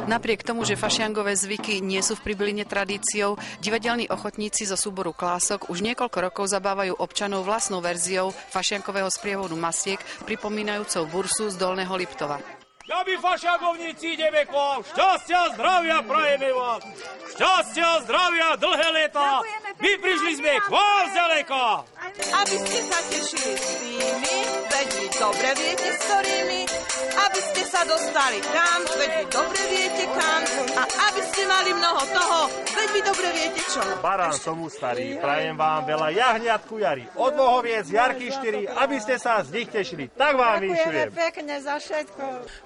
Napriek tomu, že fašiangové zvyky nie sú v Pribyline tradíciou, divadelní ochotníci zo súboru Klások už niekoľko rokov zabávajú občanov vlastnou verziou fašiankového sprievodu masiek, pripomínajúcou bursu z Dolného Liptova. My fašiangovníci ideme k vám, šťastia, zdravia prajeme vám, šťastia, zdravia, dlhé leta, my prišli sme k vám zďaleka. Aby ste sa tešili s tými, veď vy dobre viete s ktorými, aby ste sa dostali kam, veď vy dobre viete kam, a aby ste mali mnoho toho, veď vy dobre viete čo. Barán som starý, prajem vám veľa jahniat ku jari, od Bohoviec, jarky 4, aby ste sa z nich tešili, tak vám vyšujem. Ďakujeme pekne za všetko.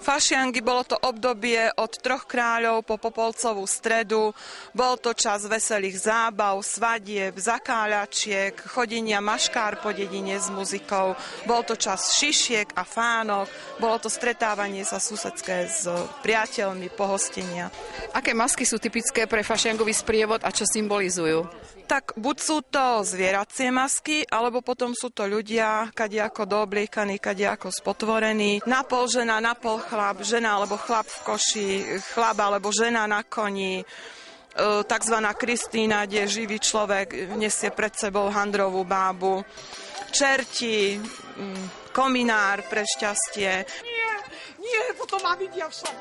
Fašiangy bolo to obdobie od Troch kráľov po Popolcovú stredu, bol to čas veselých zábav, svadieb, zakáľačiek, chodenia maškár po dedine s muzikou, bol to čas šišiek a fánok, bolo to stretávanie sa susedské s priateľmi, pohostenia. Aké masky sú typické pre fašiangový sprievod a čo symbolizujú? Tak buď sú to zvieracie masky, alebo potom sú to ľudia, kadiako doobliekaní, kadiako spotvorení. Napol žena, napol chlap, žena alebo chlap v koši, chlap alebo žena na koni. Takzvaná Kristína, kde živý človek nesie pred sebou handrovú bábu. Čerti, kominár pre šťastie. Nie, potom ma vidia však.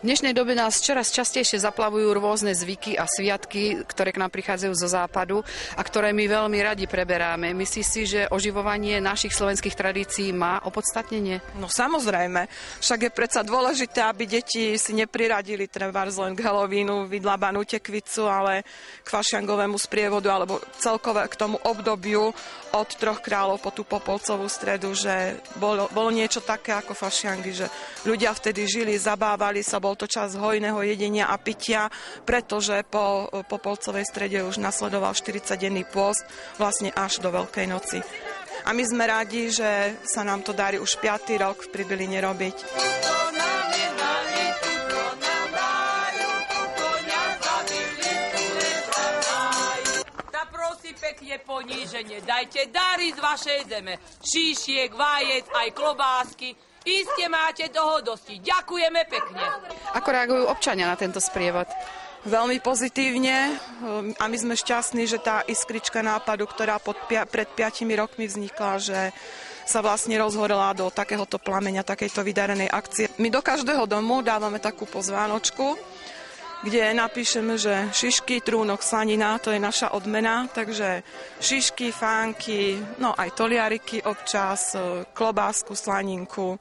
V dnešnej dobe nás čoraz častejšie zaplavujú rôzne zvyky a sviatky, ktoré k nám prichádzajú zo západu a ktoré my veľmi radi preberáme. Myslíš si, že oživovanie našich slovenských tradícií má opodstatnenie? No samozrejme, však je predsa dôležité, aby deti si nepriradili trebárs len k Halloweenu, vydlabanú tekvicu, ale k fašiangovému sprievodu alebo celkové k tomu obdobiu od Troch kráľov po tú Popolcovú stredu, že bolo niečo také ako fašiangy, že ľudia vtedy žili, zabávali sa, bol to čas hojného jedenia a pitia, pretože po Popolcovej strede už nasledoval 40-denný pôst, vlastne až do Veľkej noci. A my sme radi, že sa nám to darí už 5. rok v Pribyline robiť. Pekne poníženie, dajte dary z vašej zeme, šíšiek, vajec, aj klobásky. Iste máte toho dosti. Ďakujeme pekne. Ako reagujú občania na tento sprievod? Veľmi pozitívne a my sme šťastní, že tá iskrička nápadu, ktorá pred 5 rokmi vznikla, že sa vlastne rozhorela do takéhoto plameňa, takejto vydarenej akcie. My do každého domu dávame takú pozvánočku, kde napíšeme, že šišky, trúnok, slanina, to je naša odmena, takže šišky, fánky, no aj toliariky občas, klobásku, slaninku.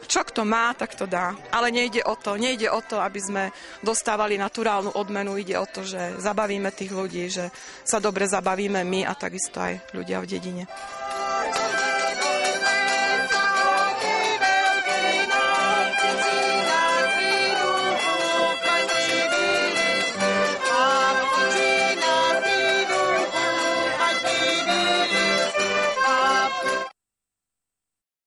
Čo kto má, tak to dá. Ale nejde o to, aby sme dostávali naturálnu odmenu, ide o to, že zabavíme tých ľudí, že sa dobre zabavíme my a takisto aj ľudia v dedine.